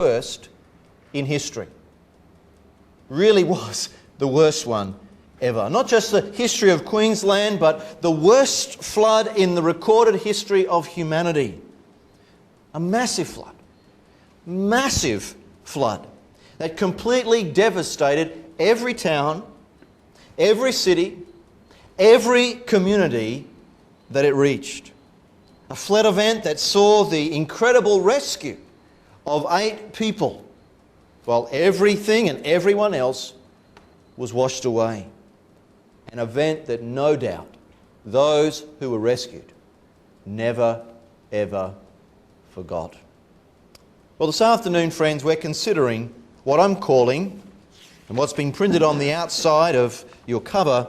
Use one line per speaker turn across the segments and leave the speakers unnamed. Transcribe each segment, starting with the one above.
worst in history. Really was the worst one ever. Not just the history of Queensland, but the worst flood in the recorded history of humanity. A massive flood. Massive flood that completely devastated every town, every city, every community that it reached. A flood event that saw the incredible rescue of 8 people, while everything and everyone else was washed away. An event that no doubt those who were rescued never, ever forgot. Well, this afternoon, friends, we're considering what I'm calling, and what's been printed on the outside of your cover,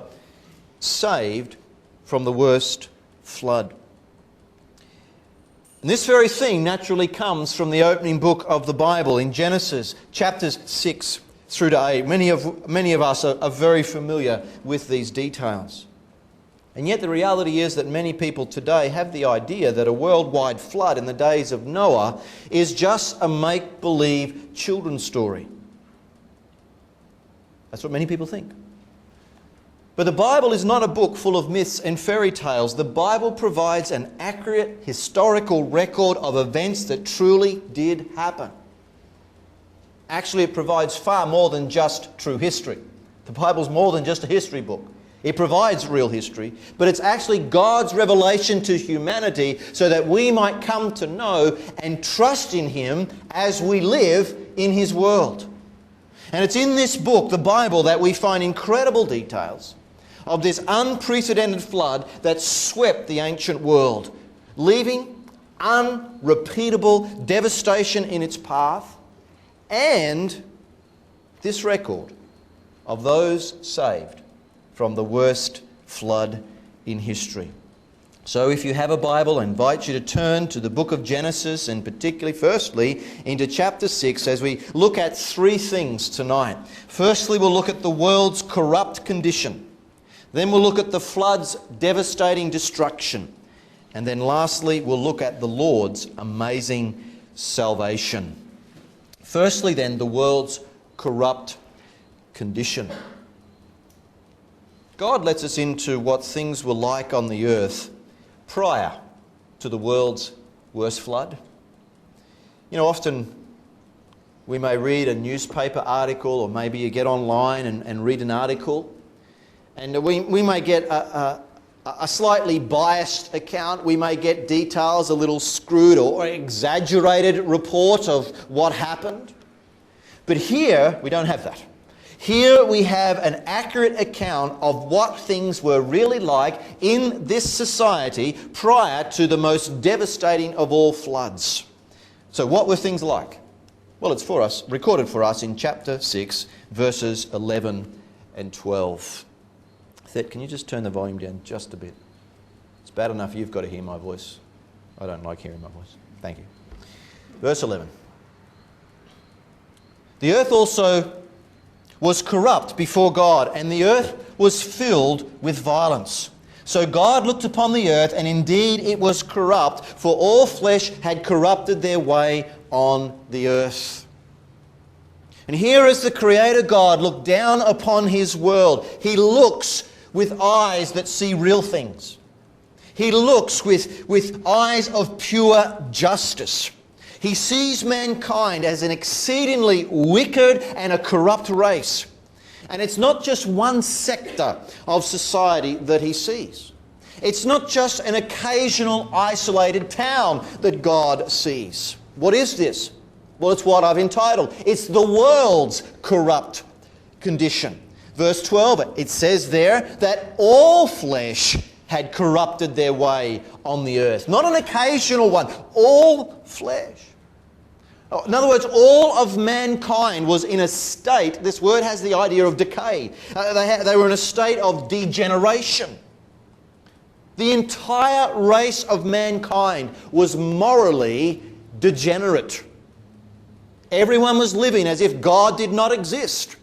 saved from the worst flood. And this very thing naturally comes from the opening book of the Bible in Genesis, chapters 6 through to 8. Many of us are very familiar with these details. And yet the reality is that many people today have the idea that a worldwide flood in the days of Noah is just a make-believe children's story. That's what many people think. But the Bible is not a book full of myths and fairy tales. The Bible provides an accurate historical record of events that truly did happen. Actually, it provides far more than just true history. The Bible's more than just a history book. It provides real history, but it's actually God's revelation to humanity so that we might come to know and trust in Him as we live in His world. And it's in this book, the Bible, that we find incredible details of this unprecedented flood that swept the ancient world, leaving unrepeatable devastation in its path, and this record of those saved from the worst flood in history. So if you have a Bible, I invite you to turn to the book of Genesis, and particularly, firstly, into chapter 6 as we look at 3 things tonight. Firstly, we'll look at the world's corrupt condition. Then we'll look at the flood's devastating destruction. And then lastly, we'll look at the Lord's amazing salvation. Firstly then, the world's corrupt condition. God lets us into what things were like on the earth prior to the world's worst flood. You know, often we may read a newspaper article, or maybe you get online and read an article, and we may get a slightly biased account. We may get details, a little screwed or exaggerated report of what happened. But here, we don't have that. Here we have an accurate account of what things were really like in this society prior to the most devastating of all floods. So what were things like? Well, it's for us, recorded for us in chapter 6, verses 11 and 12. Thet, can you just turn the volume down just a bit? It's bad enough you've got to hear my voice. I don't like hearing my voice. Thank you. Verse 11. The earth also was corrupt before God, and the earth was filled with violence. So God looked upon the earth, and indeed it was corrupt, for all flesh had corrupted their way on the earth. And here as the Creator God looked down upon His world, He looks with eyes that see real things. He looks with eyes of pure justice. He sees mankind as an exceedingly wicked and a corrupt race. And it's not just one sector of society that He sees. It's not just an occasional isolated town that God sees. What is this? Well, it's what I've entitled. It's the world's corrupt condition. Verse 12, it says there that all flesh had corrupted their way on the earth. Not an occasional one, all flesh. In other words, all of mankind was in a state, this word has the idea of decay. They were in a state of degeneration. The entire race of mankind was morally degenerate. Everyone was living as if God did not exist.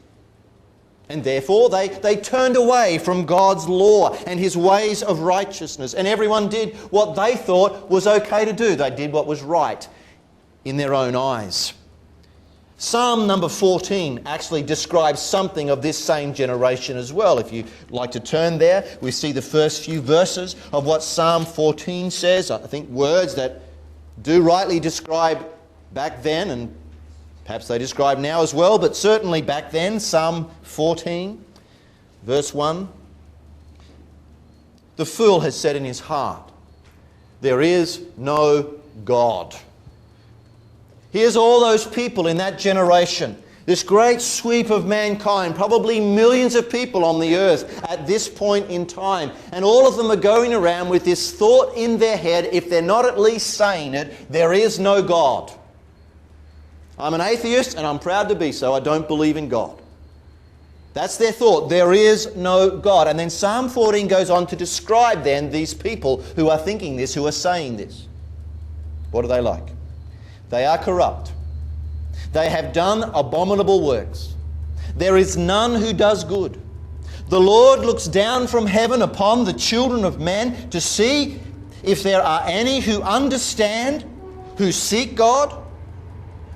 And therefore they turned away from God's law and His ways of righteousness. And everyone did what they thought was okay to do. They did what was right in their own eyes. Psalm number 14 actually describes something of this same generation as well. If you like to turn there, we see the first few verses of what Psalm 14 says. I think words that do rightly describe back then, and perhaps they describe now as well, but certainly back then, Psalm 14, verse 1. The fool has said in his heart, there is no God. Here's all those people in that generation, this great sweep of mankind, probably millions of people on the earth at this point in time. And all of them are going around with this thought in their head, if they're not at least saying it, there is no God. I'm an atheist and I'm proud to be so. I don't believe in God. That's their thought. There is no God. And then Psalm 14 goes on to describe then these people who are thinking this, who are saying this. What are they like? They are corrupt. They have done abominable works. There is none who does good. The Lord looks down from heaven upon the children of men to see if there are any who understand, who seek God.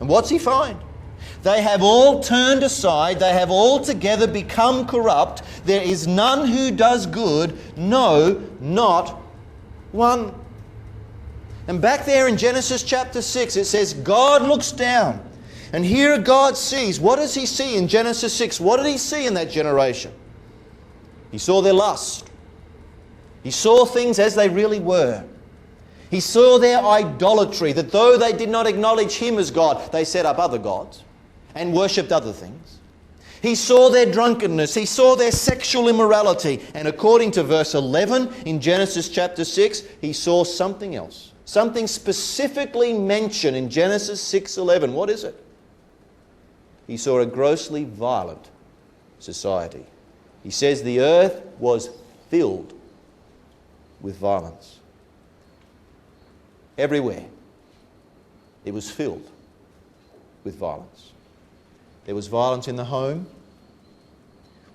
And what's he find? They have all turned aside. They have altogether become corrupt. There is none who does good. No, not one. And back there in Genesis chapter 6, it says, God looks down. And here God sees. What does he see in Genesis 6? What did he see in that generation? He saw their lust. He saw things as they really were. He saw their idolatry, that though they did not acknowledge him as God, they set up other gods and worshipped other things. He saw their drunkenness. He saw their sexual immorality. And according to verse 11 in Genesis chapter 6, he saw something else. Something specifically mentioned in Genesis 6:11. What is it? He saw a grossly violent society. He says the earth was filled with violence. Everywhere it was filled with violence. There was violence in the home.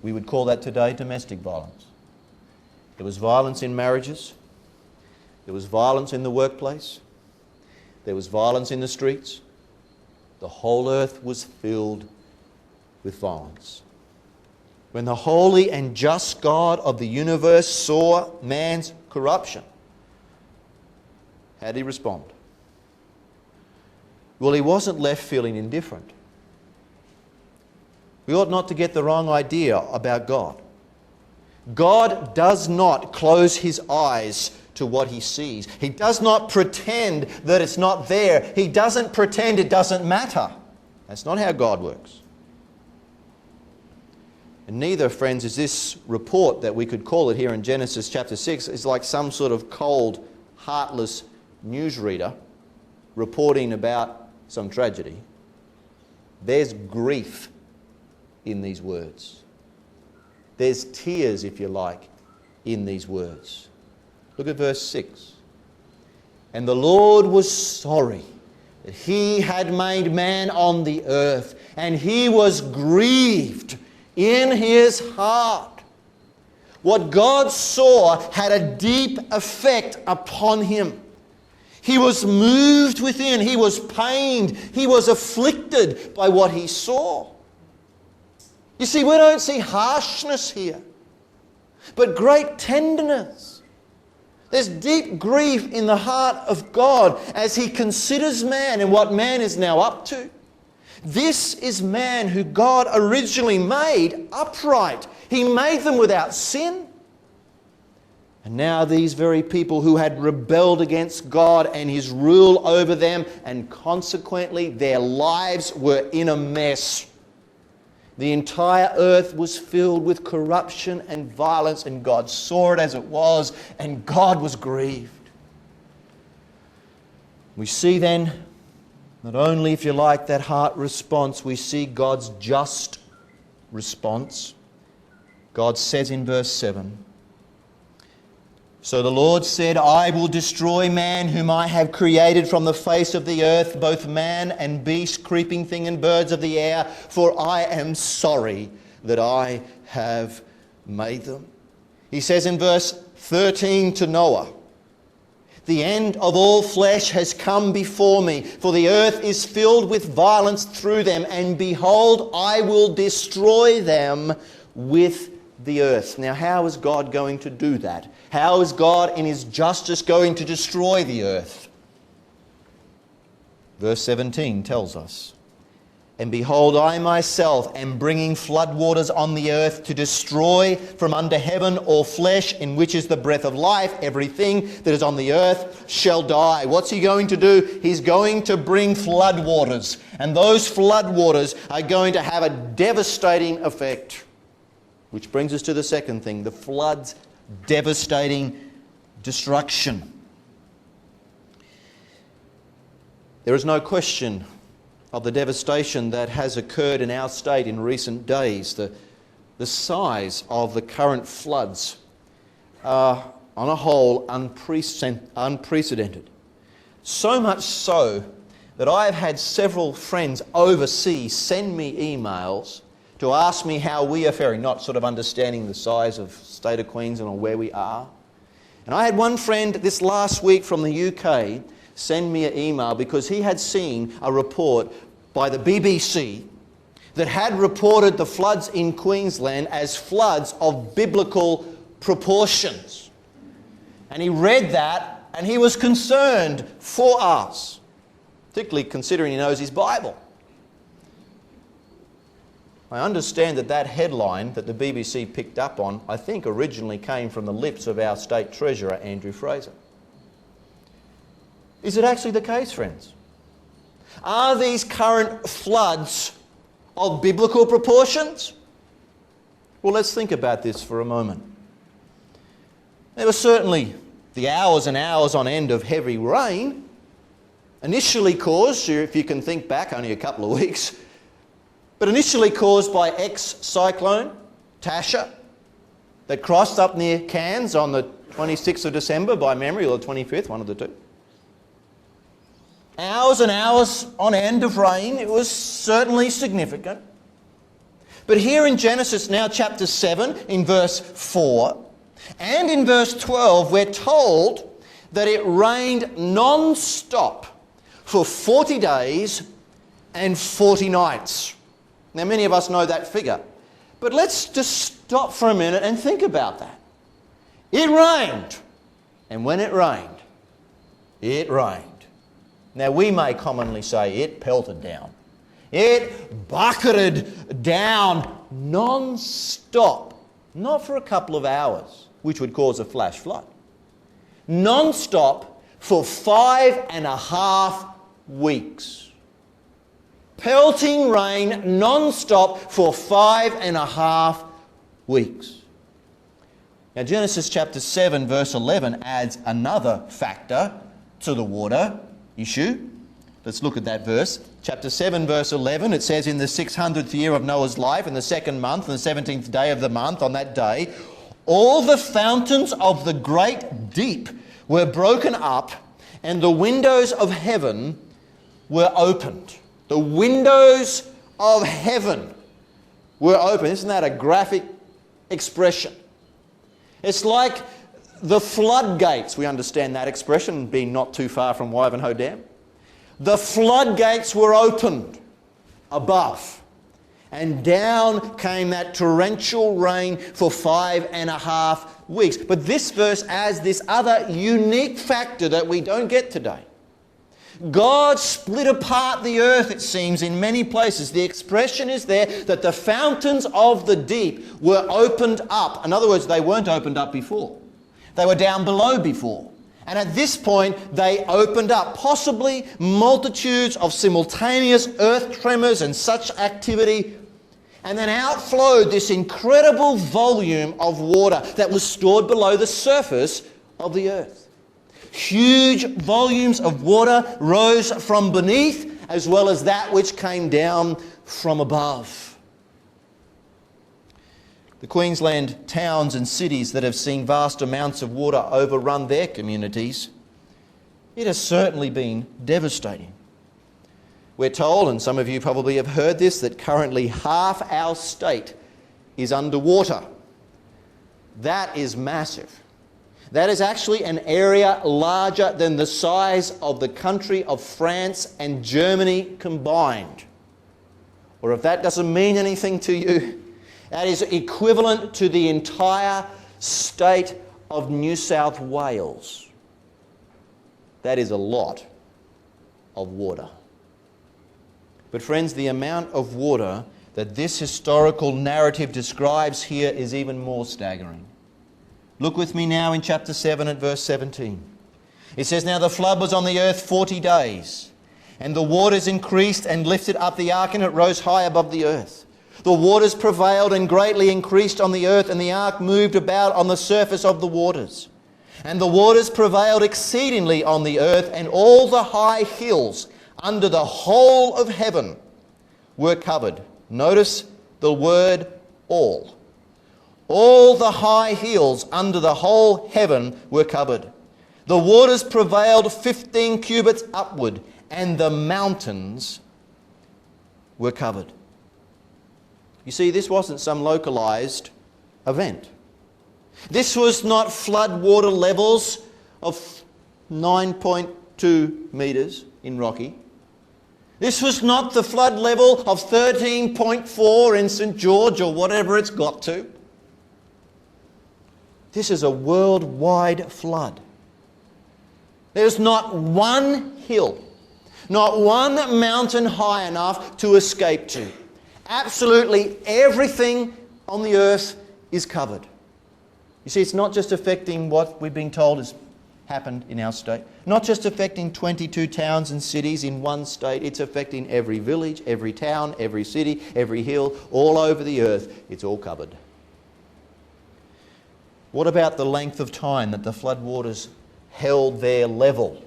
We would call that today domestic violence. There was violence in marriages. There was violence in the workplace. There was violence in the streets. The whole earth was filled with violence. When the holy and just God of the universe saw man's corruption, how did he respond? Well, he wasn't left feeling indifferent. We ought not to get the wrong idea about God. God does not close his eyes to what he sees. He does not pretend that it's not there. He doesn't pretend it doesn't matter. That's not how God works. And neither, friends, is this report that we could call it here in Genesis chapter 6 is like some sort of cold, heartless newsreader reporting about some tragedy. There's grief in these words. There's tears, if you like, in these words. Look at verse 6. And the Lord was sorry that he had made man on the earth, and he was grieved in his heart. What God saw had a deep effect upon him. He was moved within. He was pained. He was afflicted by what he saw. You see, we don't see harshness here, but great tenderness. There's deep grief in the heart of God as he considers man and what man is now up to. This is man who God originally made upright. He made them without sin. And now these very people who had rebelled against God and his rule over them, and consequently their lives were in a mess. The entire earth was filled with corruption and violence, and God saw it as it was, and God was grieved. We see then, not only, if you like, that heart response, we see God's just response. God says in verse 7, So the Lord said, I will destroy man whom I have created from the face of the earth, both man and beast, creeping thing and birds of the air, for I am sorry that I have made them. He says in verse 13 to Noah, The end of all flesh has come before me, for the earth is filled with violence through them, and behold, I will destroy them with the earth. Now, how is God going to do that? How is God in his justice going to destroy the earth? Verse 17 tells us, and behold, I myself am bringing floodwaters on the earth to destroy from under heaven all flesh, in which is the breath of life. Everything that is on the earth shall die. What's he going to do? He's going to bring floodwaters. And those floodwaters are going to have a devastating effect. Which brings us to the second thing, the flood's devastating destruction. There is no question of the devastation that has occurred in our state in recent days. The size of the current floods are, on a whole, unprecedented. So much so that I have had several friends overseas send me emails to ask me how we are faring, not sort of understanding the size of the state of Queensland or where we are. And I had one friend this last week from the UK send me an email because he had seen a report by the BBC that had reported the floods in Queensland as floods of biblical proportions. And he read that and he was concerned for us, particularly considering he knows his Bible. I understand that headline that the BBC picked up on, I think originally came from the lips of our State Treasurer, Andrew Fraser. Is it actually the case, friends? Are these current floods of biblical proportions? Well, let's think about this for a moment. There were certainly the hours and hours on end of heavy rain, initially caused, if you can think back only a couple of weeks, but initially caused by ex-cyclone Tasha that crossed up near Cairns on the 26th of December by memory, or the 25th, one of the two. Hours and hours on end of rain. It was certainly significant. But here in Genesis now chapter 7 in verse 4 and in verse 12 we're told that it rained non-stop for 40 days and 40 nights. Now many of us know that figure. But let's just stop for a minute and think about that. It rained. And when it rained, it rained. Now, we may commonly say it pelted down. It bucketed down non-stop. Not for a couple of hours, which would cause a flash flood. Non-stop for 5.5 weeks. Pelting rain non-stop for 5.5 weeks. Now, Genesis chapter 7 verse 11 adds another factor to the water issue. Let's look at that verse. Chapter 7 verse 11, it says, in the 600th year of Noah's life, in the 2nd month, and the 17th day of the month, on that day, all the fountains of the great deep were broken up, and the windows of heaven were opened. The windows of heaven were open. Isn't that a graphic expression? It's like the floodgates. We understand that expression, being not too far from Ivanhoe Dam. The floodgates were opened above, and down came that torrential rain for 5.5 weeks. But this verse adds this other unique factor that we don't get today. God split apart the earth, it seems, in many places. The expression is there that the fountains of the deep were opened up. In other words, they weren't opened up before. They were down below before. And at this point, they opened up. Possibly multitudes of simultaneous earth tremors and such activity. And then outflowed this incredible volume of water that was stored below the surface of the earth. Huge volumes of water rose from beneath, as well as that which came down from above. The Queensland towns and cities that have seen vast amounts of water overrun their communities, it has certainly been devastating. We're told, and some of you probably have heard this, that currently half our state is underwater. That is massive. That is actually an area larger than the size of the country of France and Germany combined. Or if that doesn't mean anything to you, that is equivalent to the entire state of New South Wales. That is a lot of water. But friends, the amount of water that this historical narrative describes here is even more staggering. Look with me now in chapter 7 at verse 17. It says, "Now the flood was on the earth 40 days, and the waters increased and lifted up the ark, and it rose high above the earth. The waters prevailed and greatly increased on the earth, and the ark moved about on the surface of the waters. And the waters prevailed exceedingly on the earth, and all the high hills under the whole of heaven were covered." Notice the word all. All the high hills under the whole heaven were covered. The waters prevailed 15 cubits upward, and the mountains were covered. You see, this wasn't some localized event. This was not flood water levels of 9.2 metres in Rocky. This was not the flood level of 13.4 in St George or whatever it's got to. This is a worldwide flood. There's not one hill, not one mountain high enough to escape to. Absolutely everything on the earth is covered. You see, it's not just affecting what we've been told has happened in our state, not just affecting 22 towns and cities in one state, it's affecting every village, every town, every city, every hill, all over the earth. It's all covered. What about the length of time that the floodwaters held their level?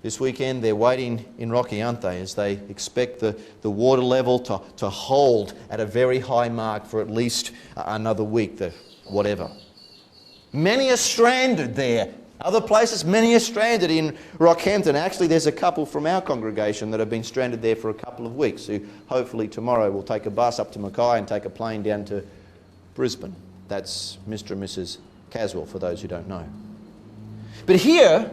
This weekend they're waiting in Rocky, aren't they, as they expect the water level to hold at a very high mark for at least another week, whatever. Many are stranded there. Other places, many are stranded in Rockhampton. Actually, there's a couple from our congregation that have been stranded there for a couple of weeks, who hopefully tomorrow will take a bus up to Mackay and take a plane down to Brisbane. That's Mr. and Mrs. Caswell, for those who don't know. But here,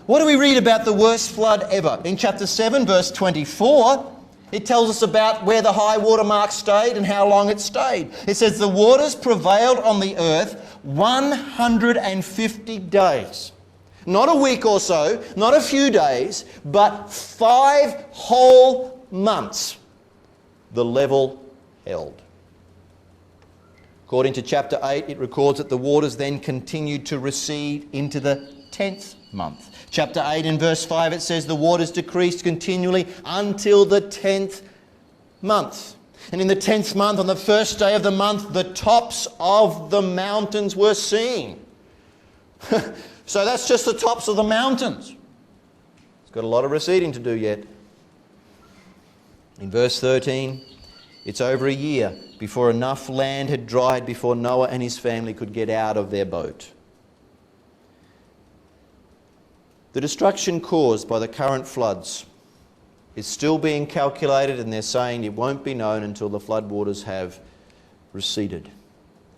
what do we read about the worst flood ever? In chapter 7, verse 24, it tells us about where the high water mark stayed and how long it stayed. It says the waters prevailed on the earth 150 days. Not a week or so, not a few days, but 5 whole months the level held. According to chapter 8, it records that the waters then continued to recede into the 10th month. Chapter 8 in verse 5, it says the waters decreased continually until the 10th month. And in the 10th month, on the first day of the month, the tops of the mountains were seen. So that's just the tops of the mountains. It's got a lot of receding to do yet. In verse 13, it's over a year before enough land had dried before Noah and his family could get out of their boat. The destruction caused by the current floods is still being calculated, and they're saying it won't be known until the floodwaters have receded.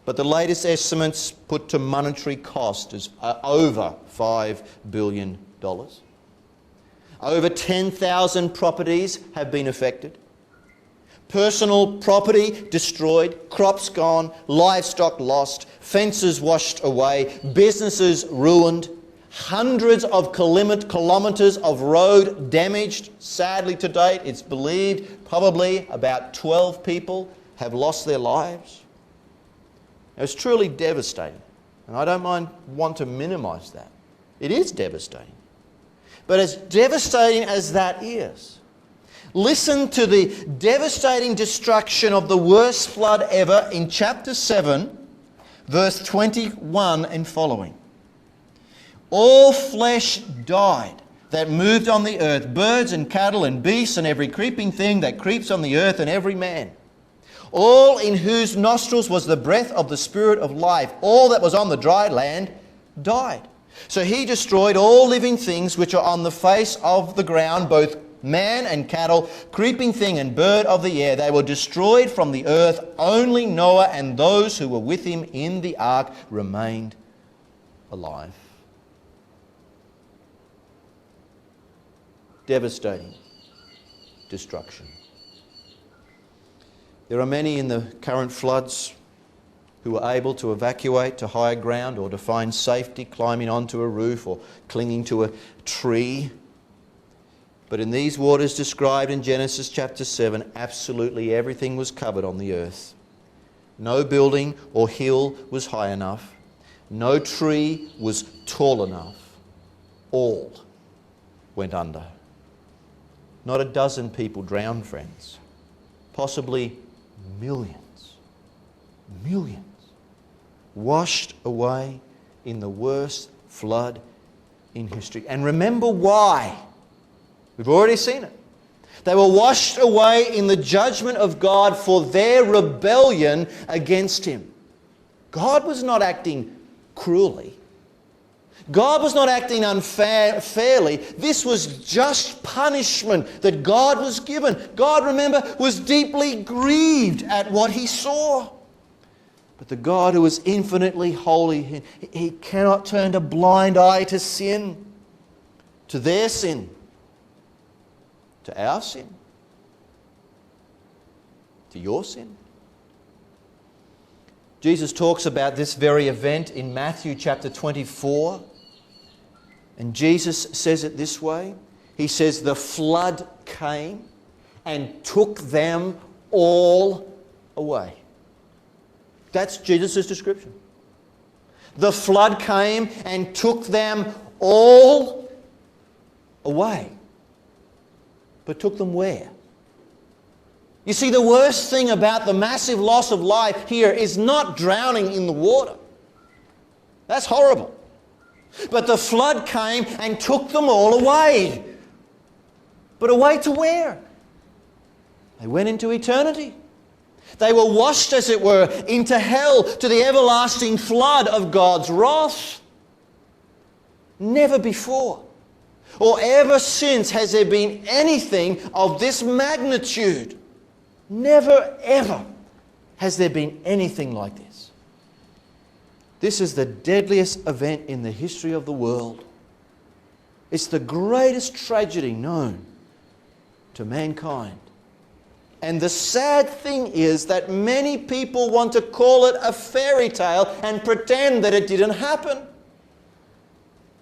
But the latest estimates put to monetary cost is over $5 billion. Over 10,000 properties have been affected. Personal property destroyed, crops gone, livestock lost, fences washed away, businesses ruined, hundreds of kilometres of road damaged. Sadly to date, it's believed probably about 12 people have lost their lives. It's truly devastating, and I don't want to minimise that. It is devastating. But as devastating as that is, listen to the devastating destruction of the worst flood ever in chapter 7, verse 21 and following. All flesh died that moved on the earth, birds and cattle and beasts and every creeping thing that creeps on the earth and every man. All in whose nostrils was the breath of the Spirit of life. All that was on the dry land died. So he destroyed all living things which are on the face of the ground, both man and cattle, creeping thing and bird of the air. They were destroyed from the earth. Only Noah and those who were with him in the ark remained alive. Devastating destruction. There are many in the current floods who were able to evacuate to higher ground or to find safety climbing onto a roof or clinging to a tree. But in these waters described in Genesis chapter 7, absolutely everything was covered on the earth. No building or hill was high enough. No tree was tall enough. All went under. Not a dozen people drowned, friends. Possibly millions. Millions. Washed away in the worst flood in history. And remember why. We've already seen it. They were washed away in the judgment of God for their rebellion against Him. God was not acting cruelly. God was not acting unfairly. This was just punishment that God was given. God, remember, was deeply grieved at what He saw. But the God who is infinitely holy, He cannot turn a blind eye to sin, to their sin, to our sin, to your sin. Jesus talks about this very event in Matthew chapter 24. And Jesus says it this way. He says, the flood came and took them all away. That's Jesus' description. The flood came and took them all away. But took them where? You see, the worst thing about the massive loss of life here is not drowning in the water. That's horrible. But the flood came and took them all away. But away to where? They went into eternity. They were washed, as it were, into hell, to the everlasting flood of God's wrath. Never before or ever since has there been anything of this magnitude. Never, ever has there been anything like this. This is the deadliest event in the history of the world. It's the greatest tragedy known to mankind. And the sad thing is that many people want to call it a fairy tale and pretend that it didn't happen.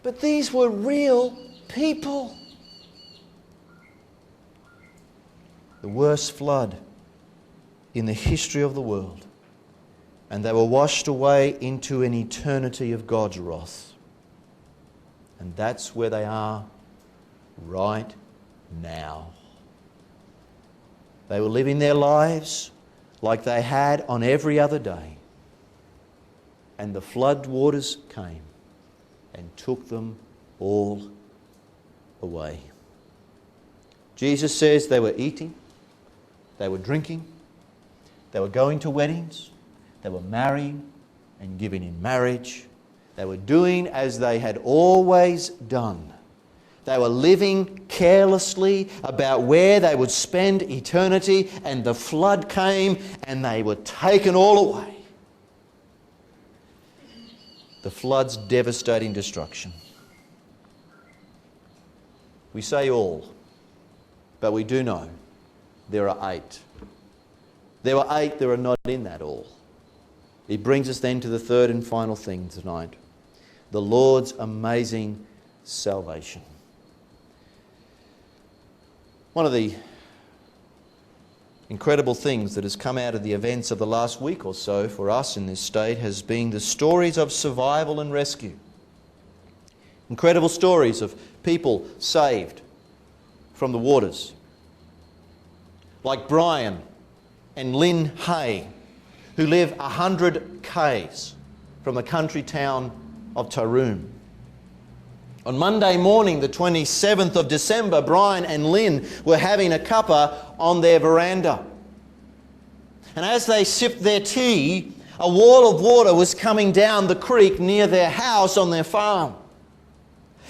But these were real people. The worst flood in the history of the world. And they were washed away into an eternity of God's wrath. And that's where they are right now. They were living their lives like they had on every other day. And the flood waters came and took them all away. Jesus says they were eating, they were drinking, they were going to weddings, they were marrying and giving in marriage. They were doing as they had always done. They were living carelessly about where they would spend eternity, and the flood came and they were taken all away. The flood's devastating destruction. We say all, but we do know there are 8. There were 8 that are not in that all. It brings us then to the third and final thing tonight. The Lord's amazing salvation. One of the incredible things that has come out of the events of the last week or so for us in this state has been the stories of survival and rescue. Incredible stories of people saved from the waters. Like Brian and Lynn Hay, who live 100 k's from the country town of Taroom. On Monday morning, the 27th of December, Brian and Lynn were having a cuppa on their veranda. And as they sipped their tea, a wall of water was coming down the creek near their house on their farm.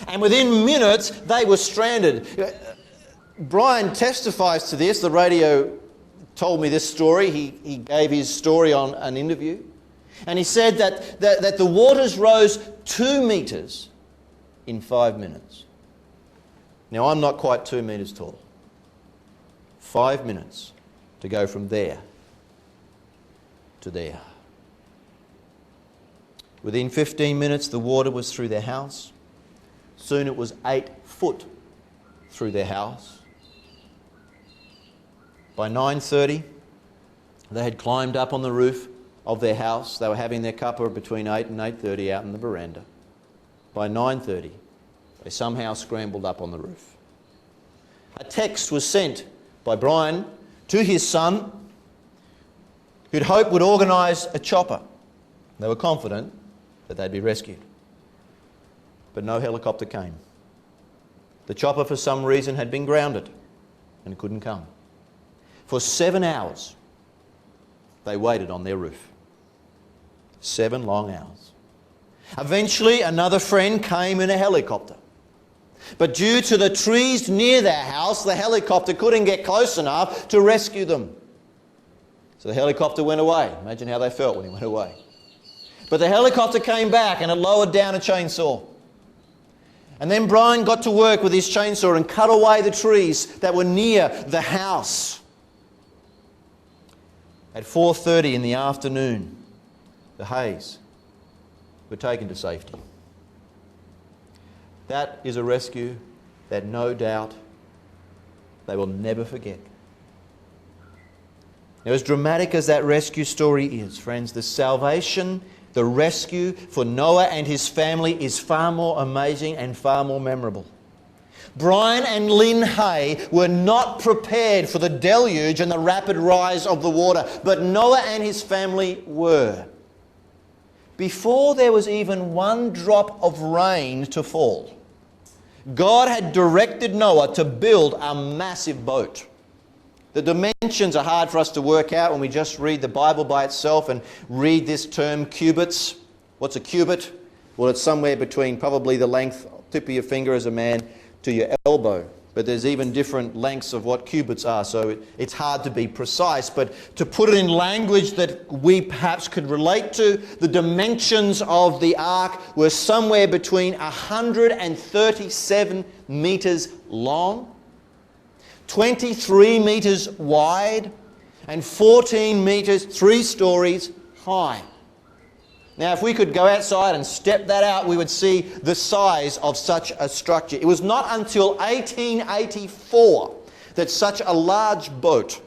And within minutes, they were stranded. Brian testifies to this. The radio told me this story. He gave his story on an interview. And he said that the waters rose 2 metres in 5 minutes. Now, I'm not quite 2 metres tall. 5 minutes to go from there to there. Within 15 minutes, the water was through their house. Soon it was 8 foot through their house. By 9:30, they had climbed up on the roof of their house. They were having their cuppa between 8 and 8:30 out in the veranda. By 9:30, they somehow scrambled up on the roof. A text was sent by Brian to his son, who'd hoped would organise a chopper. They were confident that they'd be rescued. But no helicopter came. The chopper, for some reason, had been grounded and couldn't come. For 7 hours, they waited on their roof. 7 long hours. Eventually, another friend came in a helicopter. But due to the trees near their house, the helicopter couldn't get close enough to rescue them. So the helicopter went away. Imagine how they felt when it went away. But the helicopter came back and it lowered down a chainsaw. And then Brian got to work with his chainsaw and cut away the trees that were near the house. At 4:30 in the afternoon, the Hayes were taken to safety. That is a rescue that no doubt they will never forget. Now, as dramatic as that rescue story is, friends, the salvation, the rescue for Noah and his family is far more amazing and far more memorable. Brian and Lynn Hay were not prepared for the deluge and the rapid rise of the water, but Noah and his family were. Before there was even one drop of rain to fall, God had directed Noah to build a massive boat. The dimensions are hard for us to work out when we just read the Bible by itself and read this term cubits. What's a cubit? Well, it's somewhere between probably the length, tip of your finger as a man, to your elbow. But there's even different lengths of what cubits are, so it's hard to be precise. But to put it in language that we perhaps could relate to, the dimensions of the ark were somewhere between 137 metres long, 23 metres wide, and 14 metres, 3 stories high. Now, if we could go outside and step that out, we would see the size of such a structure. It was not until 1884 that such a large boat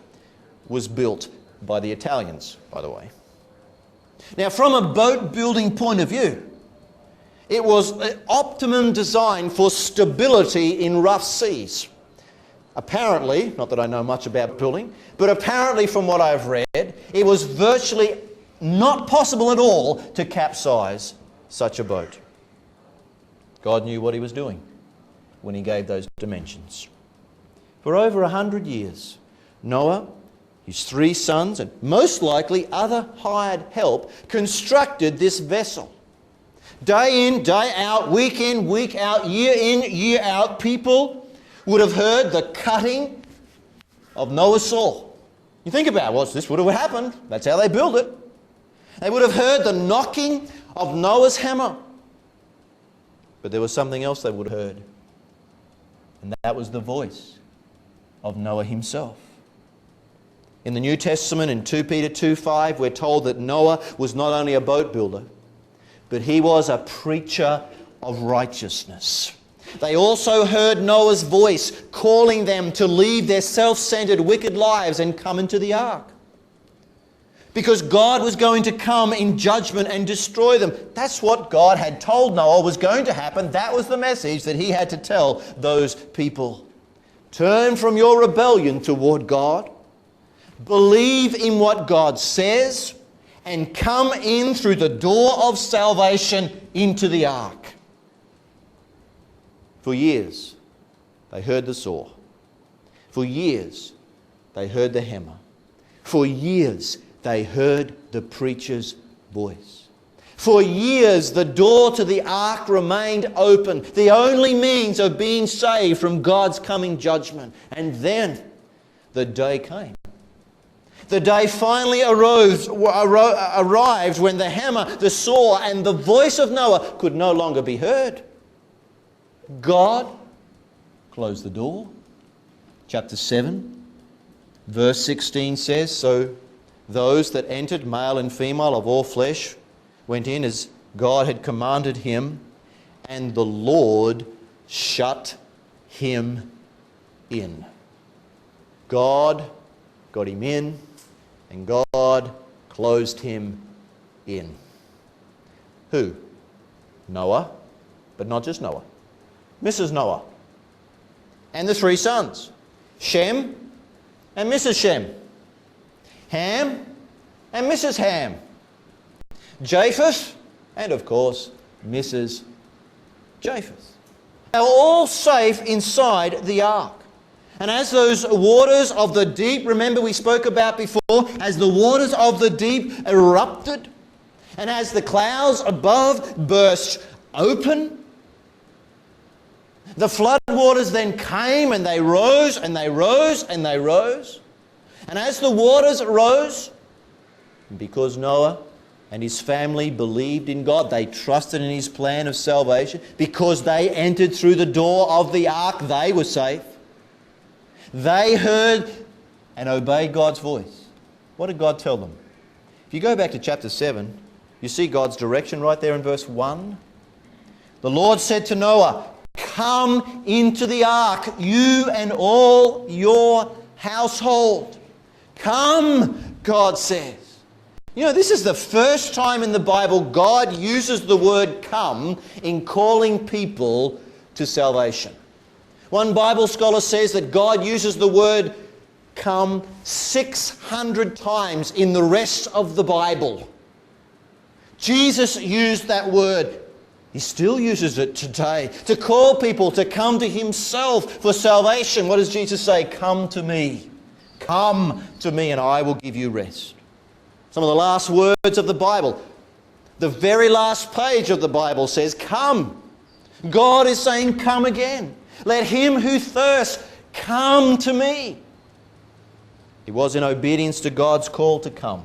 was built by the Italians, by the way. Now, from a boat building point of view, it was an optimum design for stability in rough seas. Apparently, not that I know much about building, but apparently from what I've read, it was virtually not possible at all to capsize such a boat. God knew what he was doing when he gave those dimensions. For over 100 years, Noah, his 3 sons, and most likely other hired help, constructed this vessel. Day in, day out, week in, week out, year in, year out, people would have heard the cutting of Noah's saw. You think about it, well, this would have happened. That's how they built it. They would have heard the knocking of Noah's hammer. But there was something else they would have heard. And that was the voice of Noah himself. In the New Testament, in 2 Peter 2:5, we're told that Noah was not only a boat builder, but he was a preacher of righteousness. They also heard Noah's voice calling them to leave their self-centered, wicked lives and come into the ark. Because God was going to come in judgment and destroy them. That's what God had told Noah was going to happen. That was the message that he had to tell those people. Turn from your rebellion toward God. Believe in what God says. And come in through the door of salvation into the ark. For years, they heard the saw. For years, they heard the hammer. For years, they heard the preacher's voice. For years, the door to the ark remained open, the only means of being saved from God's coming judgment. And then the day came. The day finally arrived when the hammer, the saw, and the voice of Noah could no longer be heard. God closed the door. Chapter 7, verse 16 says, "So those that entered, male and female of all flesh, went in as God had commanded him, and the Lord shut him in." God got him in, and God closed him in. Who? Noah, but not just Noah. Mrs. Noah, and the three sons, Shem and Mrs. Shem, Ham and Mrs. Ham, Japheth, and of course, Mrs. Japheth. They were all safe inside the ark. And as those waters of the deep, remember we spoke about before, as the waters of the deep erupted, and as the clouds above burst open, the flood waters then came and they rose and they rose and they rose. And as the waters rose, because Noah and his family believed in God, they trusted in his plan of salvation, because they entered through the door of the ark, they were safe. They heard and obeyed God's voice. What did God tell them? If you go back to chapter 7, you see God's direction right there in verse 1. The Lord said to Noah, "Come into the ark, you and all your household." Come, God says. You know, this is the first time in the Bible God uses the word come in calling people to salvation. One Bible scholar says that God uses the word come 600 times in the rest of the Bible. Jesus used that word. He still uses it today to call people to come to himself for salvation. What does Jesus say? Come to me. Come to me and I will give you rest. Some of the last words of the Bible. The very last page of the Bible says, come. God is saying, come again. Let him who thirsts come to me. It was in obedience to God's call to come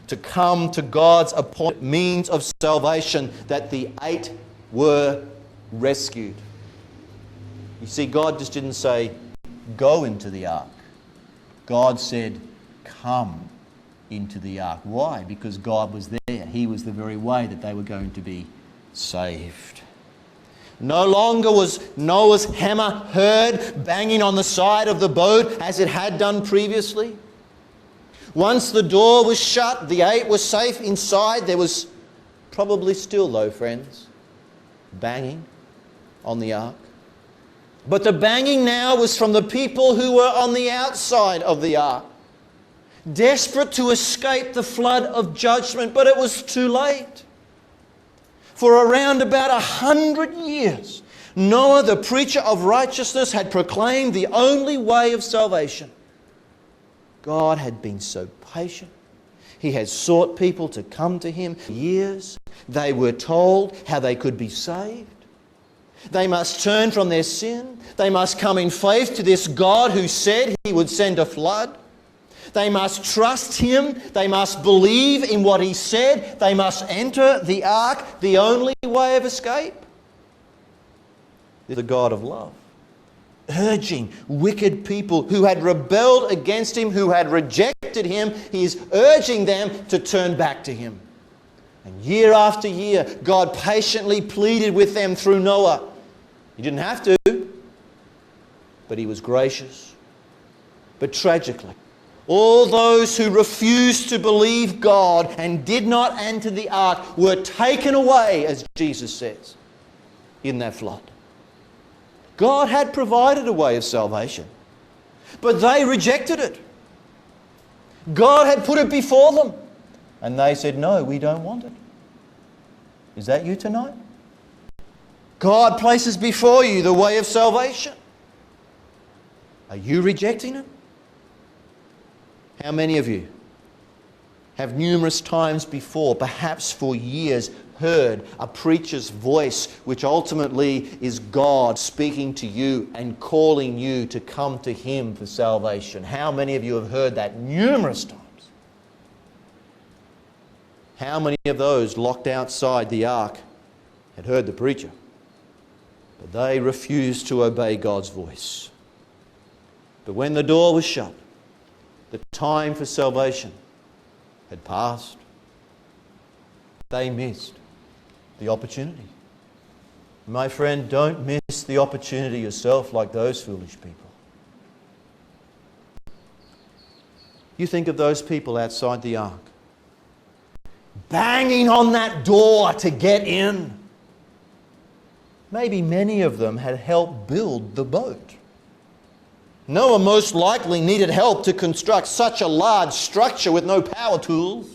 to God's appointed means of salvation, that the 8 were rescued. You see, God just didn't say, go into the ark. God said, come into the ark. Why? Because God was there. He was the very way that they were going to be saved. No longer was Noah's hammer heard banging on the side of the boat as it had done previously. Once the door was shut, the 8 were safe inside. There was probably still, though, friends, banging on the ark. But the banging now was from the people who were on the outside of the ark, desperate to escape the flood of judgment, but it was too late. For around about 100 years, Noah, the preacher of righteousness, had proclaimed the only way of salvation. God had been so patient. He had sought people to come to him. For years, they were told how they could be saved. They must turn from their sin. They must come in faith to this God who said he would send a flood. They must trust him. They must believe in what he said. They must enter the ark, the only way of escape. The God of love, urging wicked people who had rebelled against him, who had rejected him, he is urging them to turn back to him. And year after year, God patiently pleaded with them through Noah. He didn't have to, but he was gracious. But tragically, all those who refused to believe God and did not enter the ark were taken away, as Jesus says, in that flood. God had provided a way of salvation, but they rejected it. God had put it before them, and they said, no, we don't want it. Is that you tonight? God places before you the way of salvation. Are you rejecting it? How many of you have numerous times before, perhaps for years, heard a preacher's voice, which ultimately is God speaking to you and calling you to come to Him for salvation? How many of you have heard that numerous times? How many of those locked outside the ark had heard the preacher, but they refused to obey God's voice? But when the door was shut, the time for salvation had passed. They missed the opportunity. My friend, don't miss the opportunity yourself like those foolish people. You think of those people outside the ark, banging on that door to get in. Maybe many of them had helped build the boat. Noah most likely needed help to construct such a large structure with no power tools.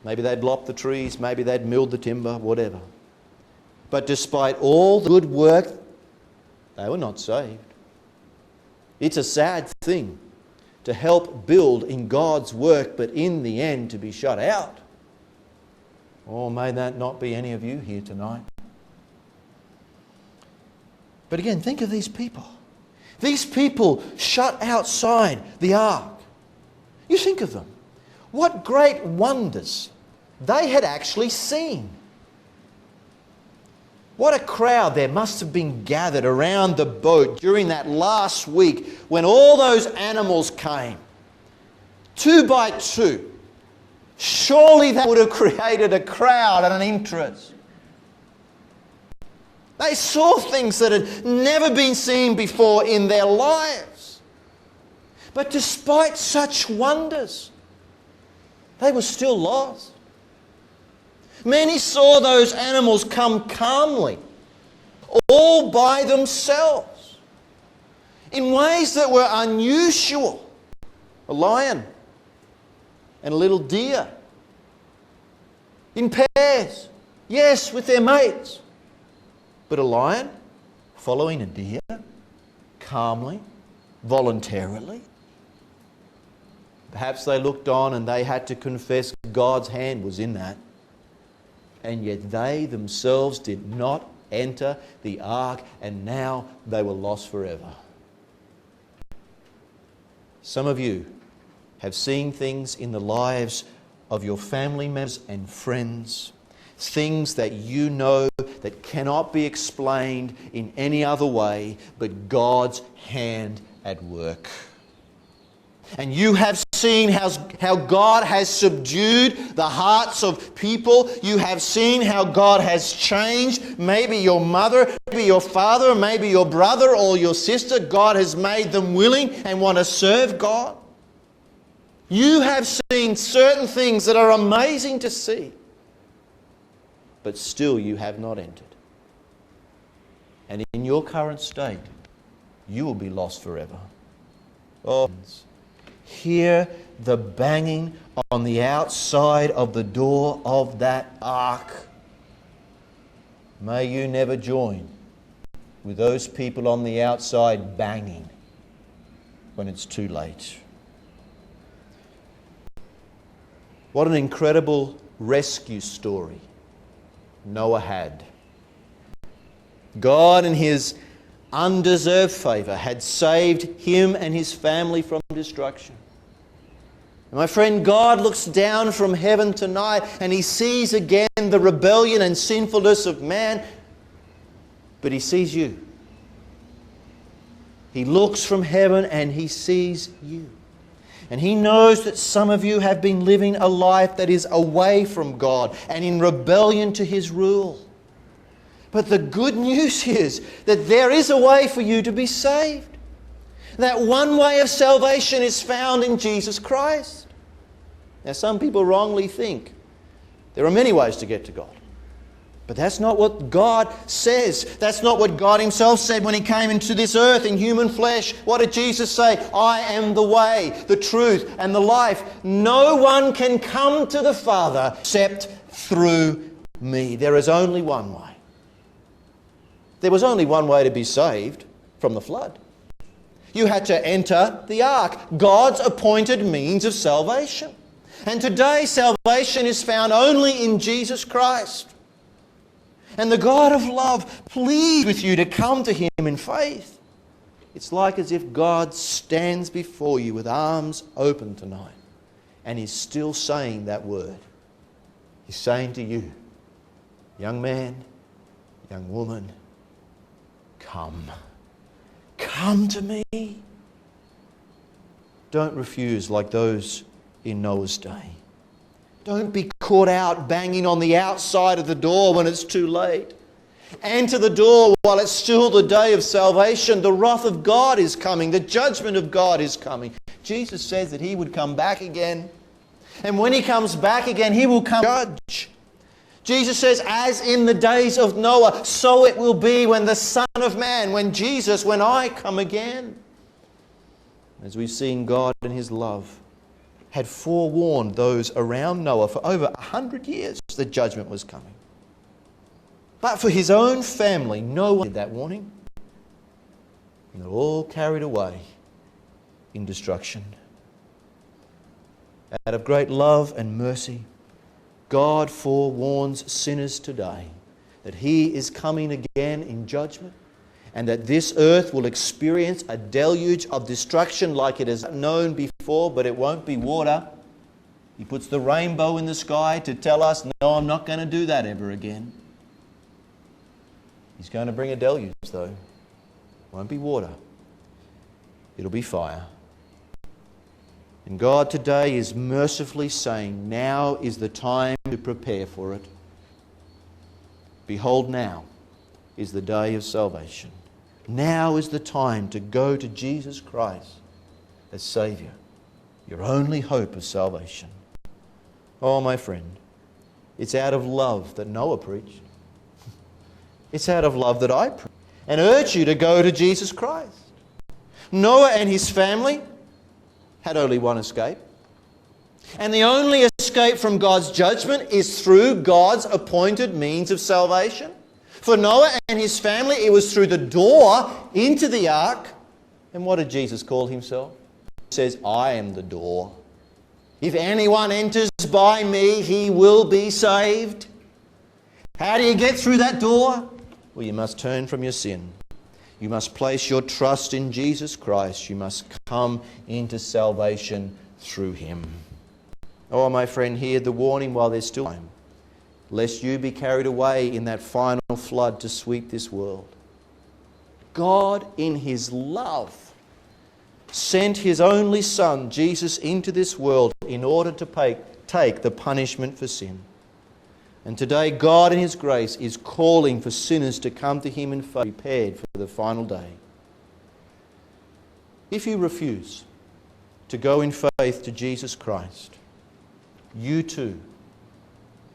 Maybe they'd lopped the trees, maybe they'd milled the timber, whatever. But despite all the good work, they were not saved. It's a sad thing to help build in God's work, but in the end to be shut out. Oh, may that not be any of you here tonight. But again, think of these people. These people shut outside the ark. You think of them. What great wonders they had actually seen. What a crowd there must have been gathered around the boat during that last week when all those animals came, 2 by 2. Surely that would have created a crowd and an interest. They saw things that had never been seen before in their lives. But despite such wonders, they were still lost. Many saw those animals come calmly, all by themselves, in ways that were unusual. A lion and a little deer, in pairs, yes, with their mates. But a lion following a deer, calmly, voluntarily. Perhaps they looked on and they had to confess God's hand was in that. And yet they themselves did not enter the ark, and now they were lost forever. Some of you have seen things in the lives of your family members and friends, things that you know that cannot be explained in any other way but God's hand at work. And you have seen how God has subdued the hearts of people. You have seen how God has changed maybe your mother, maybe your father, maybe your brother or your sister. God has made them willing and want to serve God. You have seen certain things that are amazing to see, but still you have not entered. And in your current state, you will be lost forever. Oh, hear the banging on the outside of the door of that ark. May you never join with those people on the outside banging when it's too late. What an incredible rescue story Noah had. God, in His undeserved favour, had saved him and his family from destruction. And my friend, God looks down from heaven tonight and He sees again the rebellion and sinfulness of man, but He sees you. He looks from heaven and He sees you. And He knows that some of you have been living a life that is away from God and in rebellion to His rule. But the good news is that there is a way for you to be saved. That one way of salvation is found in Jesus Christ. Now, some people wrongly think there are many ways to get to God. But that's not what God says. That's not what God Himself said when He came into this earth in human flesh. What did Jesus say? I am the way, the truth, and the life. No one can come to the Father except through me. There is only one way. There was only one way to be saved from the flood. You had to enter the ark, God's appointed means of salvation. And today salvation is found only in Jesus Christ. And the God of love pleads with you to come to Him in faith. It's like as if God stands before you with arms open tonight, and He's still saying that word. He's saying to you, young man, young woman, come. Come to me. Don't refuse like those in Noah's day. Don't be caught out banging on the outside of the door when it's too late. Enter the door while it's still the day of salvation. The wrath of God is coming. The judgment of God is coming. Jesus says that He would come back again. And when He comes back again, He will come judge. Jesus says, as in the days of Noah, so it will be when the Son of Man, when I come again. As we've seen, God in His love had forewarned those around Noah for over 100 years that judgment was coming. But for His own family, no one did that warning. And they're all carried away in destruction. Out of great love and mercy, God forewarns sinners today that He is coming again in judgment, and that this earth will experience a deluge of destruction like it has known before, but it won't be water. He puts the rainbow in the sky to tell us, no, I'm not going to do that ever again. He's going to bring a deluge, though. It won't be water. It'll be fire. And God today is mercifully saying, now is the time to prepare for it. Behold, now is the day of salvation. Now is the time to go to Jesus Christ as Saviour, your only hope of salvation. Oh, my friend, it's out of love that Noah preached. It's out of love that I preach and urge you to go to Jesus Christ. Noah and his family had only one escape. And the only escape from God's judgment is through God's appointed means of salvation. For Noah and his family, it was through the door into the ark. And what did Jesus call Himself? He says, I am the door. If anyone enters by me, he will be saved. How do you get through that door? Well, you must turn from your sin. You must place your trust in Jesus Christ. You must come into salvation through Him. Oh, my friend, hear the warning while there's still time, lest you be carried away in that final flood to sweep this world. God, in His love, sent His only Son, Jesus, into this world in order to take the punishment for sin. And today, God in His grace is calling for sinners to come to Him in faith, prepared for the final day. If you refuse to go in faith to Jesus Christ, you too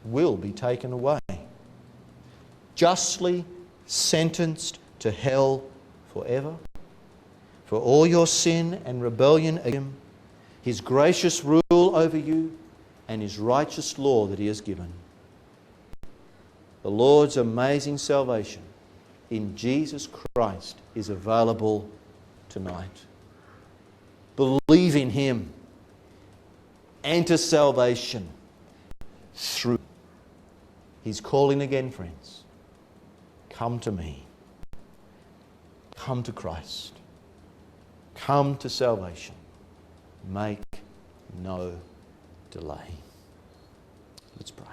will be taken away, justly sentenced to hell forever, for all your sin and rebellion against Him, His gracious rule over you, and His righteous law that He has given. The Lord's amazing salvation in Jesus Christ is available tonight. Believe in Him. Enter salvation through. He's calling again, friends. Come to me. Come to Christ. Come to salvation. Make no delay. Let's pray.